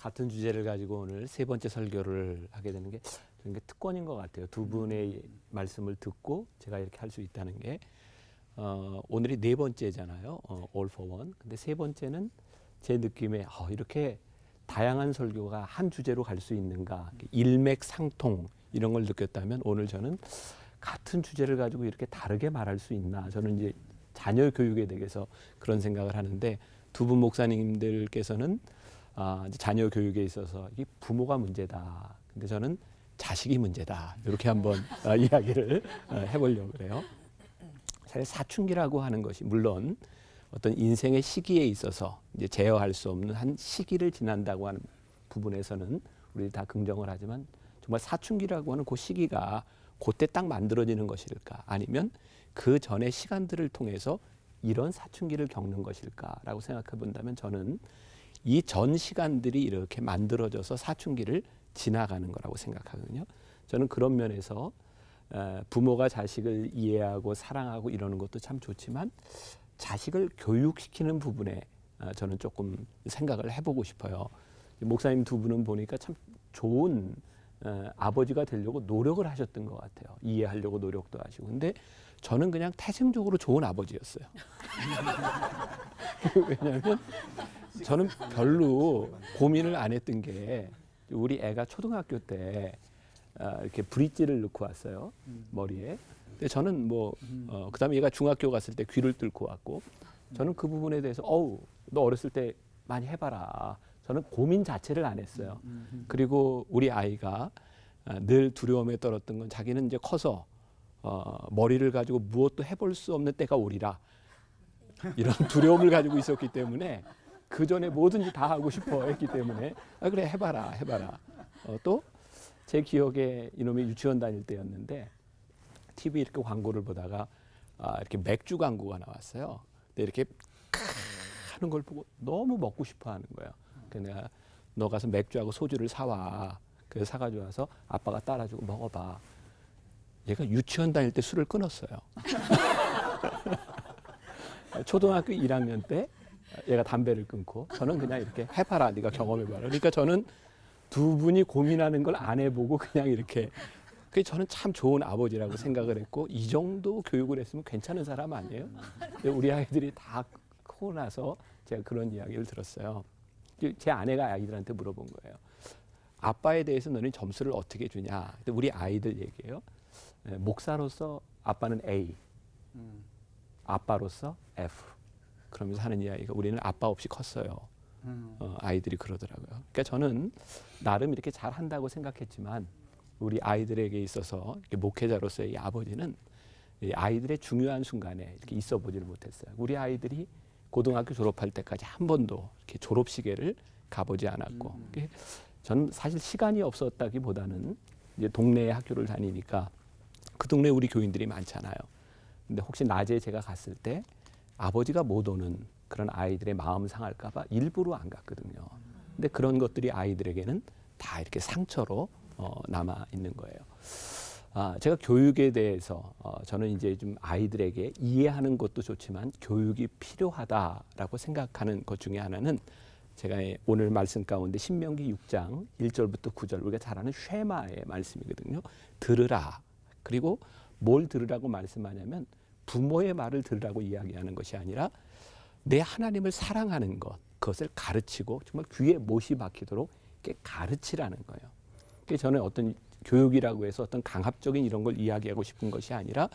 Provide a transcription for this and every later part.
같은 주제를 가지고 오늘 세 번째 설교를 하게 되는 게 그런 게 특권인 것 같아요. 두 분의 말씀을 듣고 제가 이렇게 할 수 있다는 게 오늘이 네 번째잖아요. All for One. 근데 세 번째는 제 느낌에 이렇게 다양한 설교가 한 주제로 갈 수 있는가, 일맥상통 이런 걸 느꼈다면 오늘 저는 같은 주제를 가지고 이렇게 다르게 말할 수 있나. 저는 이제 자녀 교육에 대해서 그런 생각을 하는데 두 분 목사님들께서는 이제 자녀 교육에 있어서 이 부모가 문제다. 근데 저는 자식이 문제다. 이렇게 한번 이야기를 해보려고 그래요. 사실 사춘기라고 하는 것이 물론 어떤 인생의 시기에 있어서 이제 제어할 수 없는 한 시기를 지난다고 하는 부분에서는 우리 다 긍정을 하지만 정말 사춘기라고 하는 그 시기가 그때 딱 만들어지는 것일까? 아니면 그 전의 시간들을 통해서 이런 사춘기를 겪는 것일까라고 생각해 본다면 저는 이 전 시간들이 이렇게 만들어져서 사춘기를 지나가는 거라고 생각하거든요. 저는 그런 면에서 부모가 자식을 이해하고 사랑하고 이러는 것도 참 좋지만 자식을 교육시키는 부분에 저는 조금 생각을 해보고 싶어요. 목사님 두 분은 보니까 참 좋은 아버지가 되려고 노력을 하셨던 것 같아요. 이해하려고 노력도 하시고. 근데 저는 그냥 태생적으로 좋은 아버지였어요. 왜냐하면 저는 별로 고민을 안 했던 게 우리 애가 초등학교 때 이렇게 브릿지를 넣고 왔어요. 머리에. 근데 저는 그다음에 얘가 중학교 갔을 때 귀를 뚫고 왔고 저는 그 부분에 대해서 너 어렸을 때 많이 해봐라. 저는 고민 자체를 안 했어요. 그리고 우리 아이가 늘 두려움에 떨었던 건 자기는 이제 커서 머리를 가지고 무엇도 해볼 수 없는 때가 오리라. 이런 두려움을 가지고 있었기 때문에 그 전에 뭐든지 다 하고 싶어 했기 때문에 그래 해봐라. 또 제 기억에 이놈이 유치원 다닐 때였는데 TV 이렇게 광고를 보다가 이렇게 맥주 광고가 나왔어요. 근데 이렇게 하는 걸 보고 너무 먹고 싶어 하는 거예요. 그래서 내가 너 가서 맥주하고 소주를 사와. 그래서 사가지고 와서 아빠가 따라주고 먹어봐. 얘가 유치원 다닐 때 술을 끊었어요. 초등학교 1학년 때 얘가 담배를 끊고 저는 그냥 이렇게 해봐라. 네가 경험해봐라. 그러니까 저는 두 분이 고민하는 걸 안 해보고 그냥 이렇게 그게 저는 참 좋은 아버지라고 생각을 했고 이 정도 교육을 했으면 괜찮은 사람 아니에요? 근데 우리 아이들이 다 크고 나서 제가 그런 이야기를 들었어요. 제 아내가 아이들한테 물어본 거예요. 아빠에 대해서 너는 점수를 어떻게 주냐? 근데 우리 아이들 얘기해요. 목사로서 아빠는 A, 아빠로서 F. 그러면서 하는 이야기가 우리는 아빠 없이 컸어요. 아이들이 그러더라고요. 그러니까 저는 나름 이렇게 잘한다고 생각했지만 우리 아이들에게 있어서 이렇게 목회자로서의 이 아버지는 이 아이들의 중요한 순간에 이렇게 있어 보지를 못했어요. 우리 아이들이 고등학교 졸업할 때까지 한 번도 이렇게 졸업식에를 가보지 않았고 저는 사실 시간이 없었다기보다는 이제 동네에 학교를 다니니까 그 동네에 우리 교인들이 많잖아요. 근데 혹시 낮에 제가 갔을 때 아버지가 못 오는 그런 아이들의 마음 상할까 봐 일부러 안 갔거든요. 근데 그런 것들이 아이들에게는 다 이렇게 상처로 남아 있는 거예요. 제가 교육에 대해서 저는 이제 좀 아이들에게 이해하는 것도 좋지만 교육이 필요하다라고 생각하는 것 중에 하나는 제가 오늘 말씀 가운데 신명기 6장 1절부터 9절 우리가 잘 아는 쉐마의 말씀이거든요. 들으라. 그리고 뭘 들으라고 말씀하냐면 부모의 말을 들으라고 이야기하는 것이 아니라 내 하나님을 사랑하는 것, 그것을 가르치고 정말 귀에 못이 박히도록 이렇게 가르치라는 거예요. 그래서 저는 어떤 교육이라고 해서 어떤 강압적인 이런 걸 이야기하고 싶은 것이 아니라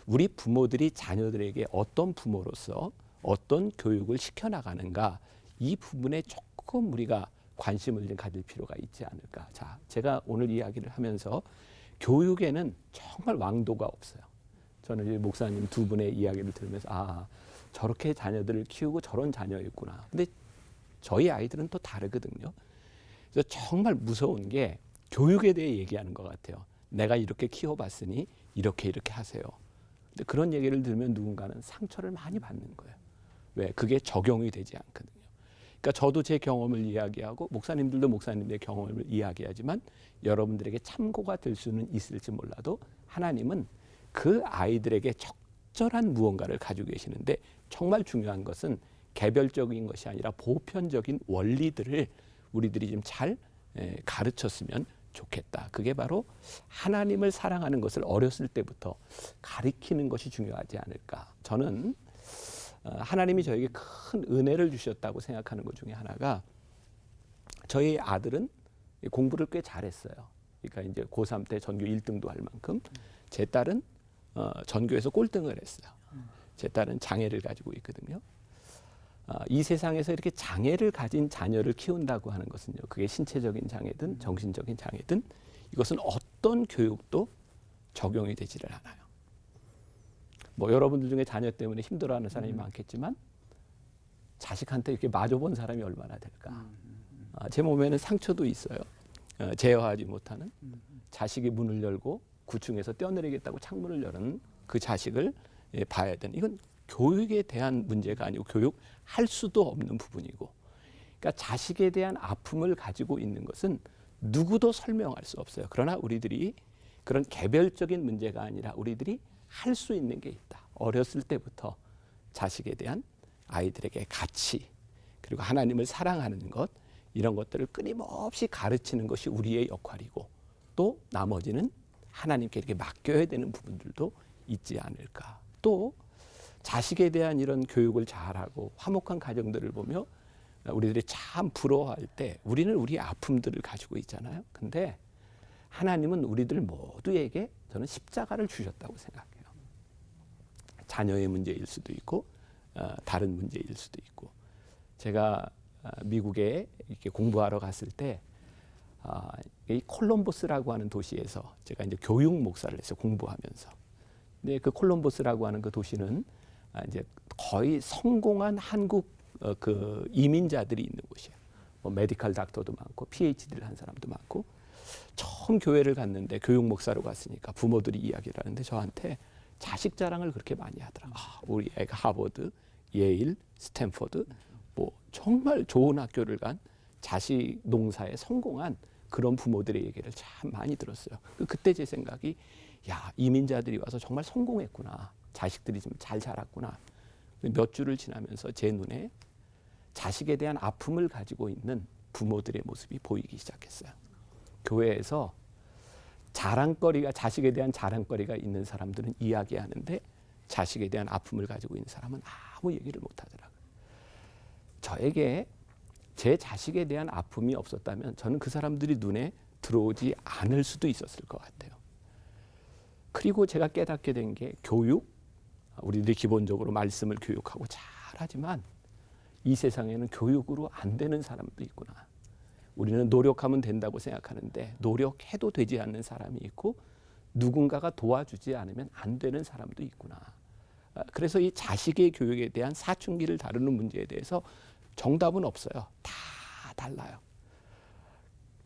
우리 부모들이 자녀들에게 어떤 부모로서 어떤 교육을 시켜나가는가 이 부분에 조금 우리가 관심을 좀 가질 필요가 있지 않을까. 자, 제가 오늘 이야기를 하면서 교육에는 정말 왕도가 없어요. 저는 이제 목사님 두 분의 이야기를 들으면서 저렇게 자녀들을 키우고 저런 자녀였구나. 근데 저희 아이들은 또 다르거든요. 그래서 정말 무서운 게 교육에 대해 얘기하는 것 같아요. 내가 이렇게 키워봤으니 이렇게 하세요. 근데 그런 얘기를 들으면 누군가는 상처를 많이 받는 거예요. 왜? 그게 적용이 되지 않거든요. 그러니까 저도 제 경험을 이야기하고 목사님들도 목사님의 경험을 이야기하지만 여러분들에게 참고가 될 수는 있을지 몰라도 하나님은 그 아이들에게 적절한 무언가를 가지고 계시는데 정말 중요한 것은 개별적인 것이 아니라 보편적인 원리들을 우리들이 좀 잘 가르쳤으면 좋겠다. 그게 바로 하나님을 사랑하는 것을 어렸을 때부터 가르치는 것이 중요하지 않을까. 저는 하나님이 저에게 큰 은혜를 주셨다고 생각하는 것 중에 하나가 저희 아들은 공부를 꽤 잘했어요. 그러니까 이제 고3 때 전교 1등도 할 만큼 제 딸은 전교에서 꼴등을 했어요. 제 딸은 장애를 가지고 있거든요. 이 세상에서 이렇게 장애를 가진 자녀를 키운다고 하는 것은요. 그게 신체적인 장애든 정신적인 장애든 이것은 어떤 교육도 적용이 되지를 않아요. 뭐 여러분들 중에 자녀 때문에 힘들어하는 사람이 많겠지만 자식한테 이렇게 마줘본 사람이 얼마나 될까. 제 몸에는 상처도 있어요. 제어하지 못하는 자식이 문을 열고 9층에서 뛰어내리겠다고 창문을 여는 그 자식을 봐야 되는 이건 교육에 대한 문제가 아니고 교육할 수도 없는 부분이고 그러니까 자식에 대한 아픔을 가지고 있는 것은 누구도 설명할 수 없어요. 그러나 우리들이 그런 개별적인 문제가 아니라 우리들이 할 수 있는 게 있다. 어렸을 때부터 자식에 대한 아이들에게 가치 그리고 하나님을 사랑하는 것 이런 것들을 끊임없이 가르치는 것이 우리의 역할이고 또 나머지는 하나님께 이렇게 맡겨야 되는 부분들도 있지 않을까. 또 자식에 대한 이런 교육을 잘하고 화목한 가정들을 보며 우리들이 참 부러워할 때 우리는 우리의 아픔들을 가지고 있잖아요. 근데 하나님은 우리들 모두에게 저는 십자가를 주셨다고 생각해요. 자녀의 문제일 수도 있고 다른 문제일 수도 있고 제가 미국에 이렇게 공부하러 갔을 때 이 콜럼버스라고 하는 도시에서 제가 이제 교육 목사를 했어요. 공부하면서. 근데 그 콜럼버스라고 하는 그 도시는 이제 거의 성공한 한국 그 이민자들이 있는 곳이에요. 뭐 메디컬 닥터도 많고 PhD를 한 사람도 많고 처음 교회를 갔는데 교육 목사로 갔으니까 부모들이 이야기를 하는데 저한테 자식 자랑을 그렇게 많이 하더라고요. 우리 애가 하버드, 예일, 스탠퍼드 뭐 정말 좋은 학교를 간 자식 농사에 성공한 그런 부모들의 얘기를 참 많이 들었어요. 그때 제 생각이 야 이민자들이 와서 정말 성공했구나. 자식들이 좀 잘 자랐구나. 몇 주를 지나면서 제 눈에 자식에 대한 아픔을 가지고 있는 부모들의 모습이 보이기 시작했어요. 교회에서 자랑거리가 자식에 대한 자랑거리가 있는 사람들은 이야기하는데 자식에 대한 아픔을 가지고 있는 사람은 아무 얘기를 못하더라고요. 저에게 제 자식에 대한 아픔이 없었다면 저는 그 사람들이 눈에 들어오지 않을 수도 있었을 것 같아요. 그리고 제가 깨닫게 된 게 교육, 우리들이 기본적으로 말씀을 교육하고 잘하지만 이 세상에는 교육으로 안 되는 사람도 있구나. 우리는 노력하면 된다고 생각하는데 노력해도 되지 않는 사람이 있고 누군가가 도와주지 않으면 안 되는 사람도 있구나. 그래서 이 자식의 교육에 대한 사춘기를 다루는 문제에 대해서 정답은 없어요. 다 달라요.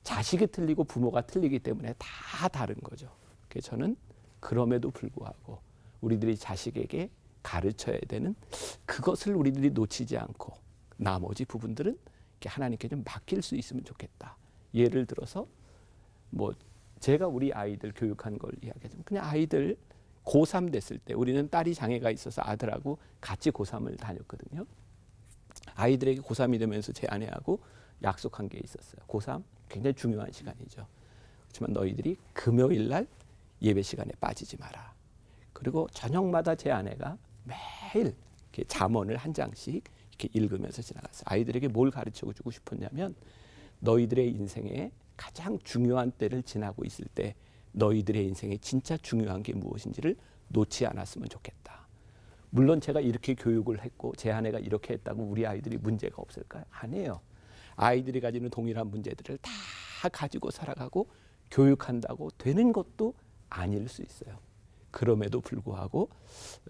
자식이 틀리고 부모가 틀리기 때문에 다 다른 거죠. 그래서 저는 그럼에도 불구하고 우리들이 자식에게 가르쳐야 되는 그것을 우리들이 놓치지 않고 나머지 부분들은 하나님께 좀 맡길 수 있으면 좋겠다. 예를 들어서 뭐 제가 우리 아이들 교육한 걸 이야기하자면 그냥 아이들 고3 됐을 때 우리는 딸이 장애가 있어서 아들하고 같이 고3을 다녔거든요. 아이들에게 고3이 되면서 제 아내하고 약속한 게 있었어요. 고3 굉장히 중요한 시간이죠. 그렇지만 너희들이 금요일 날 예배 시간에 빠지지 마라. 그리고 저녁마다 제 아내가 매일 이렇게 잠언을 한 장씩 이렇게 읽으면서 지나갔어요. 아이들에게 뭘 가르쳐 주고 싶었냐면 너희들의 인생에 가장 중요한 때를 지나고 있을 때 너희들의 인생에 진짜 중요한 게 무엇인지를 놓지 않았으면 좋겠다. 물론 제가 이렇게 교육을 했고 제 아내가 이렇게 했다고 우리 아이들이 문제가 없을까요? 아니에요. 아이들이 가지는 동일한 문제들을 다 가지고 살아가고 교육한다고 되는 것도 아닐 수 있어요. 그럼에도 불구하고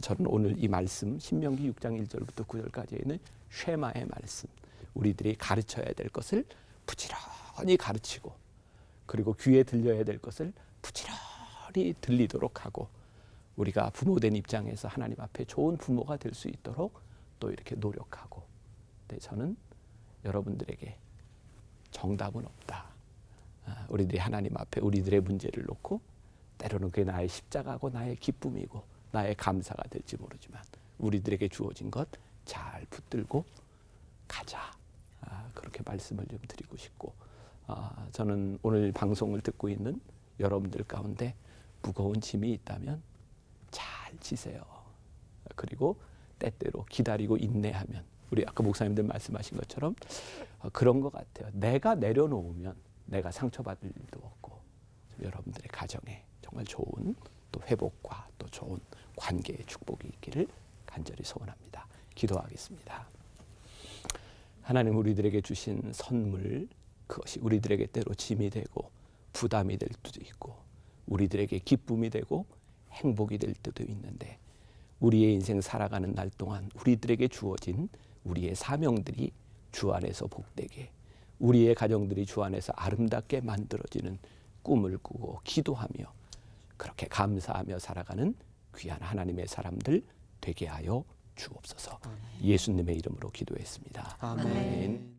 저는 오늘 이 말씀 신명기 6장 1절부터 9절까지에 있는 쉐마의 말씀 우리들이 가르쳐야 될 것을 부지런히 가르치고 그리고 귀에 들려야 될 것을 부지런히 들리도록 하고 우리가 부모된 입장에서 하나님 앞에 좋은 부모가 될 수 있도록 또 이렇게 노력하고 저는 여러분들에게 정답은 없다. 우리들이 하나님 앞에 우리들의 문제를 놓고 때로는 그게 나의 십자가고 나의 기쁨이고 나의 감사가 될지 모르지만 우리들에게 주어진 것 잘 붙들고 가자. 그렇게 이렇게 말씀을 좀 드리고 싶고, 저는 오늘 방송을 듣고 있는 여러분들 가운데 무거운 짐이 있다면 잘 지세요. 그리고 때때로 기다리고 인내하면, 우리 아까 목사님들 말씀하신 것처럼 그런 것 같아요. 내가 내려놓으면 내가 상처받을 일도 없고, 여러분들의 가정에 정말 좋은 또 회복과 또 좋은 관계의 축복이 있기를 간절히 소원합니다. 기도하겠습니다. 하나님, 우리들에게 주신 선물, 그것이 우리들에게 때로 짐이 되고 부담이 될 때도 있고 우리들에게 기쁨이 되고 행복이 될 때도 있는데, 우리의 인생 살아가는 날 동안 우리들에게 주어진 우리의 사명들이 주 안에서 복되게, 우리의 가정들이 주 안에서 아름답게 만들어지는 꿈을 꾸고 기도하며 그렇게 감사하며 살아가는 귀한 하나님의 사람들 되게 하여 주옵소서. 예수님의 이름으로 기도했습니다. 아멘. 아멘.